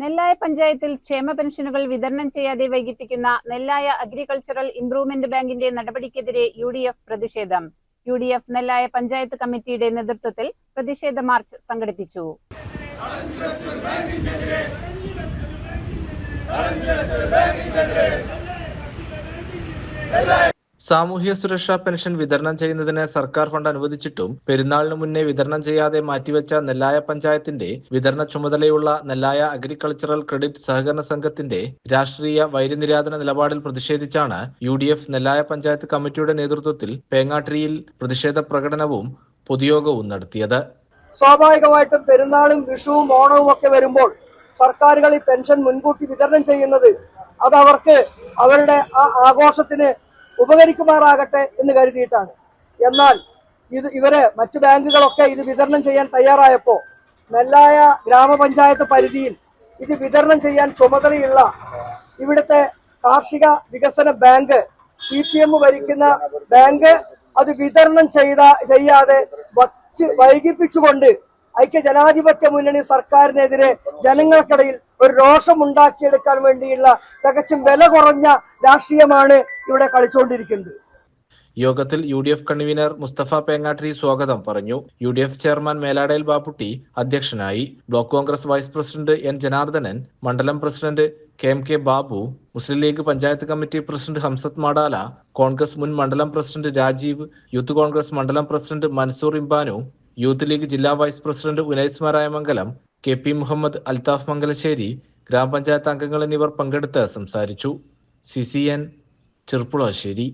നെല്ലായ പഞ്ചായത്തിൽ ക്ഷേമ പെൻഷനുകൾ വിതരണം ചെയ്യാതെ വൈകിപ്പിക്കുന്ന നെല്ലായ അഗ്രികൾച്ചറൽ ഇംപ്രൂവ്മെന്റ് ബാങ്കിന്റെ നടപടിക്കെതിരെ യുഡിഎഫ് പ്രതിഷേധം. യുഡിഎഫ് നെല്ലായ പഞ്ചായത്ത് കമ്മിറ്റിയുടെ നേതൃത്വത്തിൽ പ്രതിഷേധ മാർച്ച് സംഘടിപ്പിച്ചു. സാമൂഹ്യ സുരക്ഷാ പെൻഷൻ വിതരണം ചെയ്യുന്നതിന് സർക്കാർ ഫണ്ട് അനുവദിച്ചിട്ടും പെരുന്നാളിന് മുന്നേ വിതരണം ചെയ്യാതെ മാറ്റിവെച്ച നെല്ലായ പഞ്ചായത്തിന്റെ വിതരണ ചുമതലയുള്ള നെല്ലായ അഗ്രികൾച്ചറൽ ക്രെഡിറ്റ് സഹകരണ സംഘത്തിന്റെ രാഷ്ട്രീയ വൈര്യനിര്യാതന നിലപാടിൽ പ്രതിഷേധിച്ചാണ് യുഡിഎഫ് നെല്ലായ പഞ്ചായത്ത് കമ്മിറ്റിയുടെ നേതൃത്വത്തിൽ പേങ്ങാട്ടിരിയിൽ പ്രതിഷേധ പ്രകടനവും പൊതുയോഗവും നടത്തിയത്. സ്വാഭാവികമായിട്ടും പെരുന്നാളും വിഷുവും ഓണവും ഒക്കെ വരുമ്പോൾ സർക്കാരുകൾ ഈ പെൻഷൻ മുൻകൂട്ടി വിതരണം ചെയ്യുന്നത് അത് അവർക്ക് അവരുടെ ആ ആഘോഷത്തിന് ഉപകരിക്കുമാറാകട്ടെ എന്ന് കരുതിയിട്ടാണ്. എന്നാൽ ഇവര് മറ്റു ബാങ്കുകളൊക്കെ ഇത് വിതരണം ചെയ്യാൻ തയ്യാറായപ്പോൾ നെല്ലായ ഗ്രാമപഞ്ചായത്ത് പരിധിയിൽ ഇത് വിതരണം ചെയ്യാൻ ചുമതലയുള്ള ഇവിടുത്തെ കാർഷിക വികസന ബാങ്ക് CPM ഭരിക്കുന്ന ബാങ്ക് അത് വിതരണം ചെയ്യാതെ വൈകിപ്പിച്ചുകൊണ്ട് ഐക്യ ജനാധിപത്യ മുന്നണി സർക്കാരിനെതിരെ ജനങ്ങൾക്കിടയിൽ ഒരു രോഷമുണ്ടാക്കിയെടുക്കാൻ വേണ്ടിയുള്ള തികച്ചും വില കുറഞ്ഞ രാഷ്ട്രീയമാണ് ഇവിടെ കളിച്ചുകൊണ്ടിരിക്കുന്നത്. യോഗത്തിൽ UDF കൺവീനർ മുസ്തഫ പേങ്ങാട്ടിരി സ്വാഗതം പറഞ്ഞു. UDF ചെയർമാൻ മേലാടയിൽ ബാപ്പുട്ടി അധ്യക്ഷനായി. Block Congress vice president N Janardhanan, മണ്ഡലം president KMK Babu, Muslim League panchayat committee president Hamsath Madala, Congress മുൻ മണ്ഡലം പ്രസിഡന്റ് രാജീവ്, യൂത്ത് കോൺഗ്രസ് മണ്ഡലം പ്രസിഡന്റ് മൻസൂർ ഇംബാനു, യൂത്ത് ലീഗ് ജില്ലാ vice president Unais Marayamangalam, KP Muhammad, Althaf Mangalassery, ഗ്രാമപഞ്ചായത്ത് അംഗങ്ങൾ എന്നിവർ പങ്കെടുത്ത് സംസാരിച്ചു. CCN ചെർപ്പുളശ്ശേരി.